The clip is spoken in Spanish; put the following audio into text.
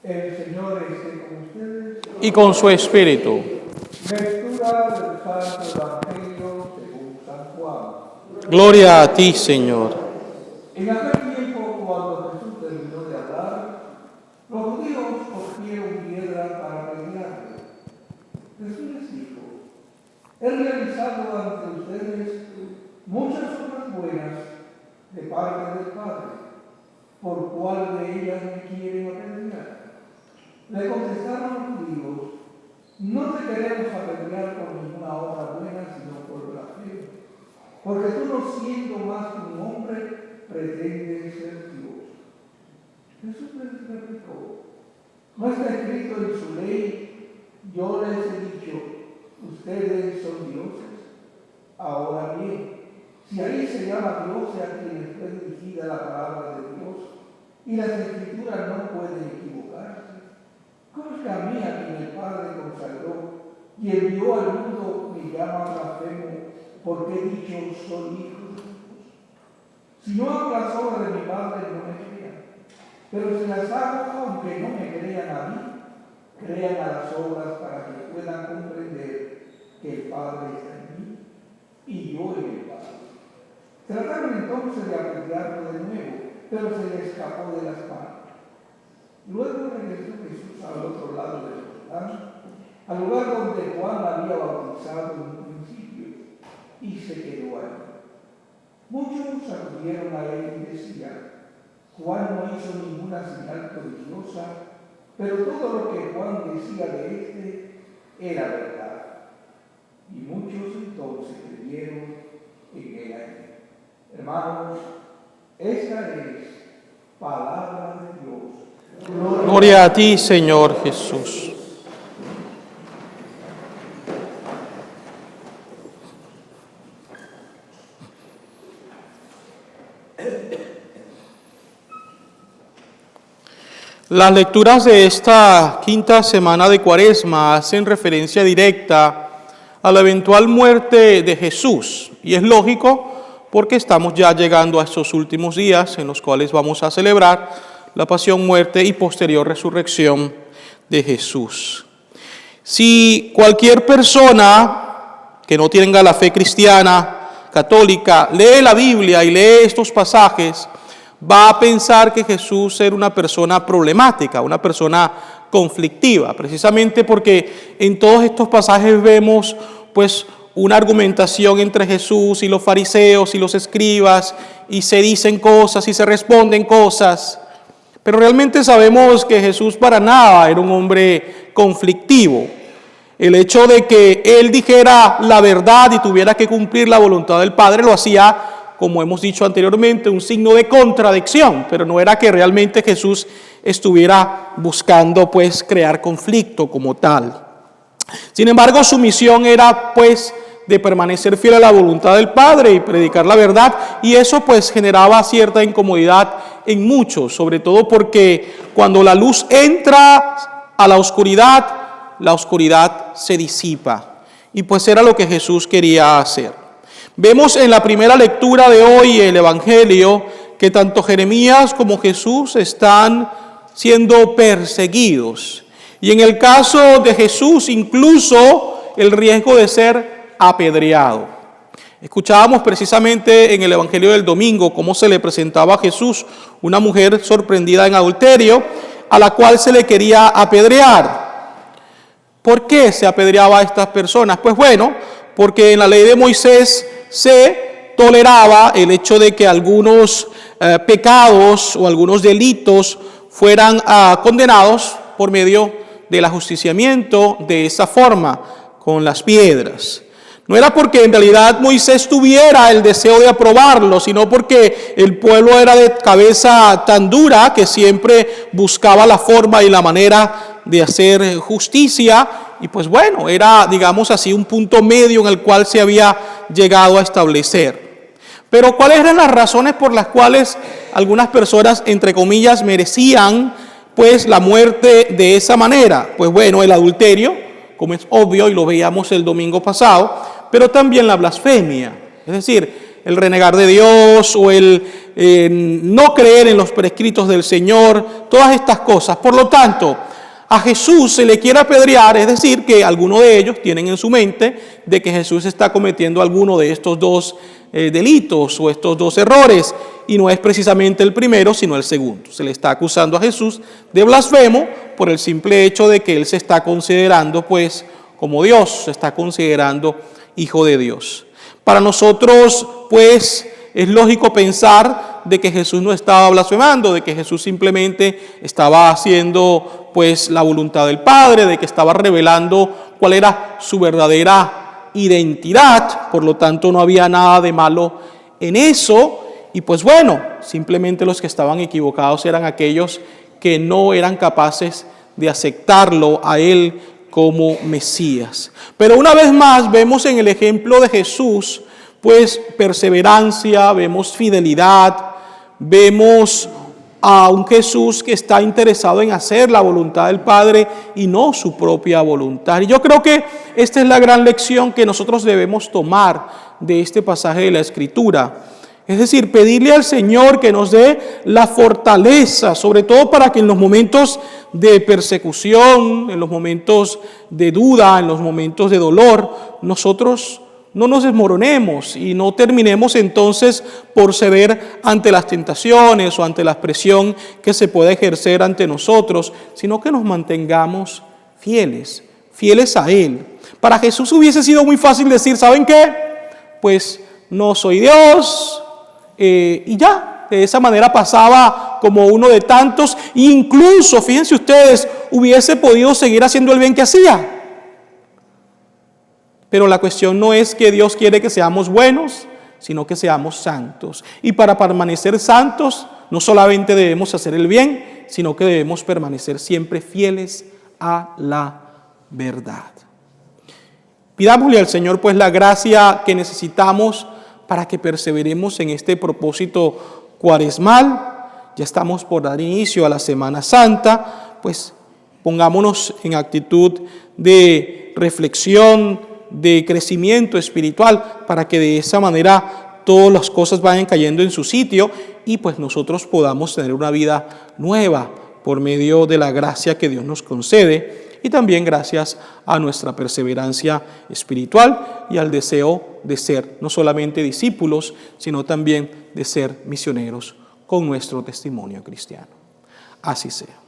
El Señor esté con ustedes. Y con su espíritu. Lectura del Santo Evangelio según San Juan. Gloria a ti, Señor. En aquel tiempo, cuando Jesús terminó de hablar, los judíos cogieron piedra para apedrearle. Jesús les dijo: he realizado ante ustedes muchas obras buenas de parte del Padre. ¿Por cuál de ellas me quieren apedrear? Le contestaron los judíos: no te queremos apedrear por ninguna obra buena, sino por blasfemia, porque tú, no siendo más que un hombre, pretendes ser Dios. Jesús les replicó: ¿no está escrito en su ley, yo les he dicho, ustedes son dioses? Ahora bien, si ahí se llama Dios a quienes fue dirigida la palabra de Dios, y las Escrituras no pueden equivocarse, ¿cómo es que a mí, a quien el Padre consagró y envió al mundo, me llama blasfemo porque he dicho soy hijo de Dios? Si no hago las obras de mi Padre, no me crean, pero si las hago, aunque no me crean a mí, crean a las obras para que puedan comprender que el Padre está en mí y yo en el Padre. Trataron entonces de apedrearlo de nuevo, pero se le escapó de las manos. Luego regresó Jesús al otro lado del Jordán, al lugar donde Juan había bautizado en un principio, y se quedó allí. Muchos acudieron a él y decían: Juan no hizo ninguna señal prodigiosa, pero todo lo que Juan decía de éste era verdad. Y muchos entonces creyeron en él allí. Hermanos, esta es palabra de Dios. Gloria a ti, Señor Jesús. Las lecturas de esta quinta semana de Cuaresma hacen referencia directa a la eventual muerte de Jesús. Y es lógico, porque estamos ya llegando a estos últimos días en los cuales vamos a celebrar la pasión, muerte y posterior resurrección de Jesús. Si cualquier persona que no tenga la fe cristiana, católica, lee la Biblia y lee estos pasajes, va a pensar que Jesús era una persona problemática, una persona conflictiva, precisamente porque en todos estos pasajes vemos pues una argumentación entre Jesús y los fariseos y los escribas, y se dicen cosas y se responden cosas. Pero realmente sabemos que Jesús para nada era un hombre conflictivo. El hecho de que él dijera la verdad y tuviera que cumplir la voluntad del Padre lo hacía, como hemos dicho anteriormente, un signo de contradicción, pero no era que realmente Jesús estuviera buscando pues crear conflicto como tal. Sin embargo, su misión era pues de permanecer fiel a la voluntad del Padre y predicar la verdad, y eso pues generaba cierta incomodidad en muchos, sobre todo porque cuando la luz entra a la oscuridad se disipa, y pues era lo que Jesús quería hacer. Vemos en la primera lectura de hoy el Evangelio que tanto Jeremías como Jesús están siendo perseguidos, y en el caso de Jesús incluso el riesgo de ser apedreado. Escuchábamos precisamente en el Evangelio del domingo cómo se le presentaba a Jesús una mujer sorprendida en adulterio a la cual se le quería apedrear. ¿Por qué se apedreaba a estas personas? Pues bueno, porque en la ley de Moisés se toleraba el hecho de que algunos pecados o algunos delitos fueran condenados por medio del ajusticiamiento de esa forma, con las piedras. No era porque en realidad Moisés tuviera el deseo de aprobarlo, sino porque el pueblo era de cabeza tan dura que siempre buscaba la forma y la manera de hacer justicia, y pues bueno, era, digamos así, un punto medio en el cual se había llegado a establecer. Pero ¿cuáles eran las razones por las cuales algunas personas, entre comillas, merecían pues la muerte de esa manera? Pues bueno, el adulterio, como es obvio y lo veíamos el domingo pasado, pero también la blasfemia. Es decir, el renegar de Dios o el no creer en los prescritos del Señor, todas estas cosas. Por lo tanto, a Jesús se le quiere apedrear, es decir, que algunos de ellos tienen en su mente de que Jesús está cometiendo alguno de estos dos delitos o estos dos errores, y no es precisamente el primero, sino el segundo. Se le está acusando a Jesús de blasfemo por el simple hecho de que él se está considerando, pues, como Dios, se está considerando hijo de Dios. Para nosotros, pues, es lógico pensar de que Jesús no estaba blasfemando, de que Jesús simplemente estaba haciendo, pues, la voluntad del Padre, de que estaba revelando cuál era su verdadera identidad. Por lo tanto, no había nada de malo en eso. Y pues bueno, simplemente los que estaban equivocados eran aquellos que no eran capaces de aceptarlo a él como Mesías. Pero una vez más vemos en el ejemplo de Jesús, pues, perseverancia, vemos fidelidad, vemos a un Jesús que está interesado en hacer la voluntad del Padre y no su propia voluntad. Y yo creo que esta es la gran lección que nosotros debemos tomar de este pasaje de la Escritura. Es decir, pedirle al Señor que nos dé la fortaleza, sobre todo para que en los momentos de persecución, en los momentos de duda, en los momentos de dolor, nosotros no nos desmoronemos y no terminemos entonces por ceder ante las tentaciones o ante la presión que se puede ejercer ante nosotros, sino que nos mantengamos fieles a Él. Para Jesús hubiese sido muy fácil decir, ¿saben qué? Pues no soy Dios, y ya, de esa manera pasaba como uno de tantos, e incluso, fíjense ustedes, hubiese podido seguir haciendo el bien que hacía. Pero la cuestión no es que Dios quiere que seamos buenos, sino que seamos santos. Y para permanecer santos, no solamente debemos hacer el bien, sino que debemos permanecer siempre fieles a la verdad. Pidámosle al Señor pues la gracia que necesitamos para que perseveremos en este propósito cuaresmal. Ya estamos por dar inicio a la Semana Santa, pues pongámonos en actitud de reflexión, de crecimiento espiritual, para que de esa manera todas las cosas vayan cayendo en su sitio y pues nosotros podamos tener una vida nueva por medio de la gracia que Dios nos concede, y también gracias a nuestra perseverancia espiritual y al deseo de ser no solamente discípulos, sino también de ser misioneros con nuestro testimonio cristiano. Así sea.